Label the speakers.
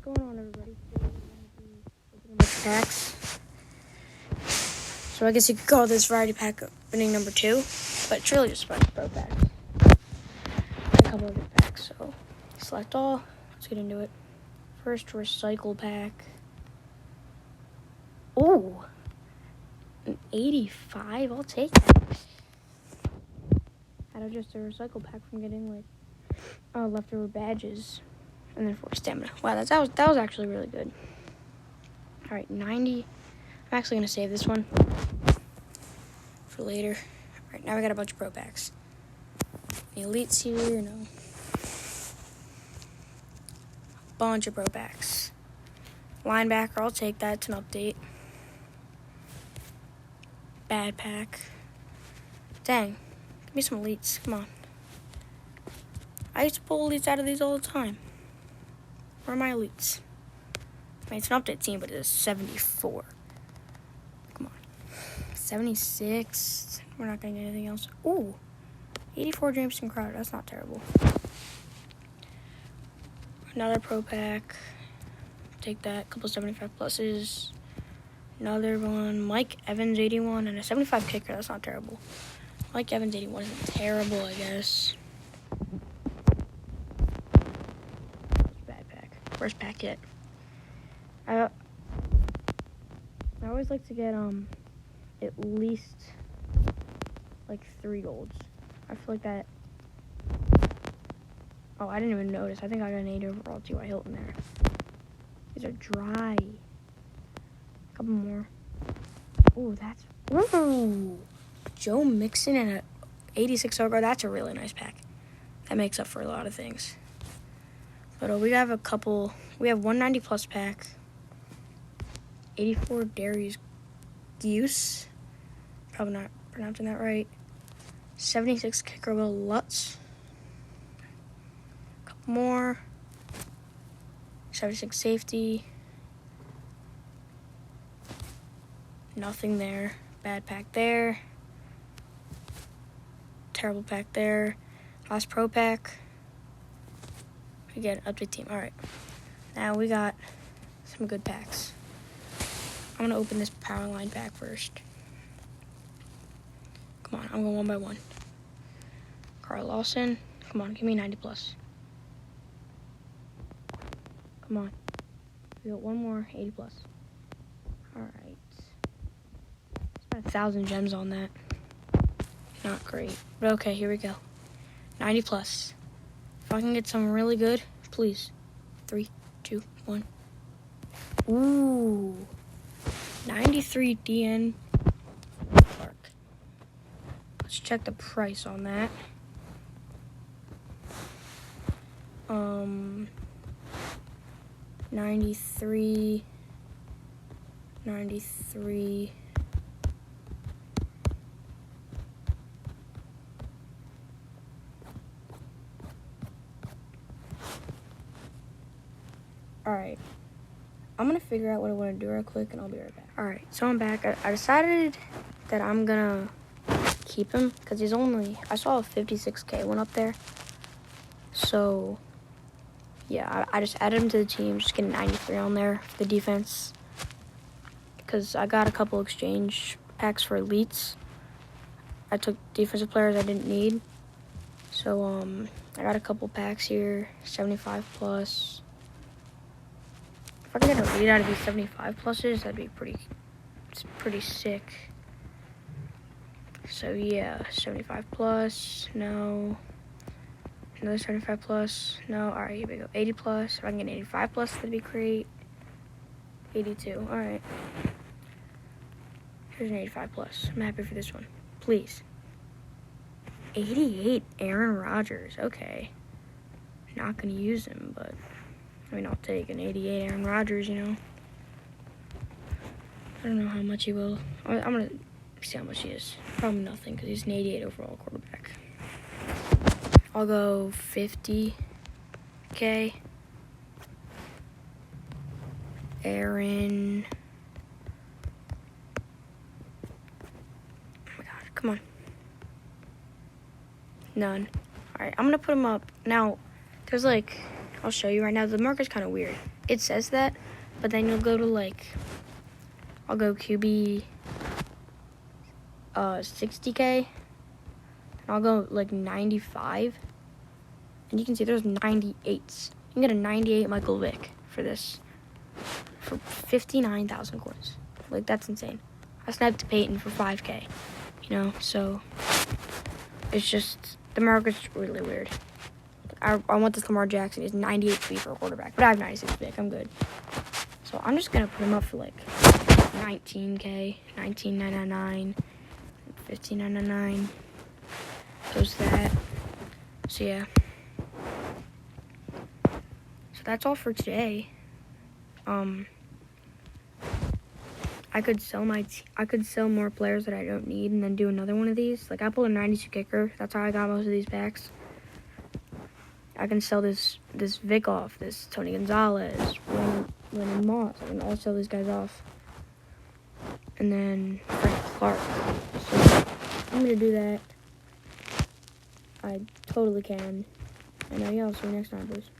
Speaker 1: going on, everybody? Today we're going to be opening up packs. So I guess you could call this variety pack opening number 2, but it's really just a bunch of pro packs. A couple of good packs, so select all. Let's get into it. First, recycle pack. Oh, an 85. I'll take that. Out of just a recycle pack from getting leftover badges. And then 4 stamina. Wow, that was actually really good. All right, 90. I'm actually going to save this one for later. All right, now we got a bunch of pro packs. The elites here, bunch of pro packs. Linebacker, I'll take that. It's an update. Bad pack. Dang, give me some elites. Come on. I used to pull elites out of these all the time. Where are my elites? I mean, it's an update team, but it's a 74. Come on. 76. We're not going to get anything else. Ooh. 84 Jameson Crowder. That's not terrible. Another pro pack. Take that. Couple 75 pluses. Another one. Mike Evans 81 and a 75 kicker. That's not terrible. Mike Evans 81 isn't terrible, I guess. Bad pack. Worst pack yet. I always like to get at least 3 golds. I feel like that. Oh, I didn't even notice. I think I got an 8 overall T.Y. Hilton there. These are dry. A couple more. Ooh, that's. Ooh! Joe Mixon and a 86 overall. That's a really nice pack. That makes up for a lot of things. But we have a couple. We have 190 plus pack. 84 Darius Geuse. Probably not pronouncing that right. 76 kicker Will Lutz. A couple more. 76 safety. Nothing there. Bad pack there. Terrible pack there. Last pro pack. Again, update team. Alright. Now we got some good packs. I'm going to open this power line pack first. Come on, I'm going one by one. Carl Lawson. Come on, give me 90 plus. Come on. We got one more, 80 plus. Alright. Spent 1,000 gems on that. Not great. But okay, here we go. 90 plus. If I can get some really good, please. 3, 2, 1. Ooh. 93 DN Clark. Let's check the price on that. 93. Alright. I'm going to figure out what I want to do real quick, and I'll be right back. Alright, so I'm back. I decided that I'm going to keep him, because he's only... I saw a 56K one up there. So, yeah, I just added him to the team, just getting 93 on there for the defense. Because I got a couple exchange packs for elites. I took defensive players I didn't need. So, I got a couple packs here, 75 plus. If I can get a lead out of these 75 pluses, that'd be pretty sick. So yeah, 75 plus, no. Another 75 plus, no. Alright, here we go. 80 plus. If I can get 85 plus, that'd be great. 82, alright. Here's an 85 plus. I'm happy for this one. Please. 88 Aaron Rodgers. Okay. Not gonna use him, but I mean, I'll take an 88 Aaron Rodgers, I don't know how much he will. I'm going to see how much he is. Probably nothing, because he's an 88 overall quarterback. I'll go 50K. Aaron. Oh, my God. Come on. None. All right, I'm going to put him up. Now, there's I'll show you right now. The market's kind of weird. It says that, but then you'll go to like, I'll go QB 60K, and I'll go like 95, and you can see there's 98s. You can get a 98 Michael Vick for this, for 59,000 coins. Like, that's insane. I sniped Peyton for 5K, you know, so it's just, the market's really weird. I want this Lamar Jackson. He's 98 speed for a quarterback, but I have 96 Vick. I'm good. So I'm just going to put him up for like 19K, 19.99, 15.99. Goes that. So yeah. So that's all for today. I could sell more players that I don't need and then do another one of these. Like, I pulled a 92 kicker. That's how I got most of these packs. I can sell this Vic off, this Tony Gonzalez, Lennon Moss. I can all sell these guys off. And then Frank Clark. So I'm gonna do that. I totally can. And yeah, I'll see you next time, boys.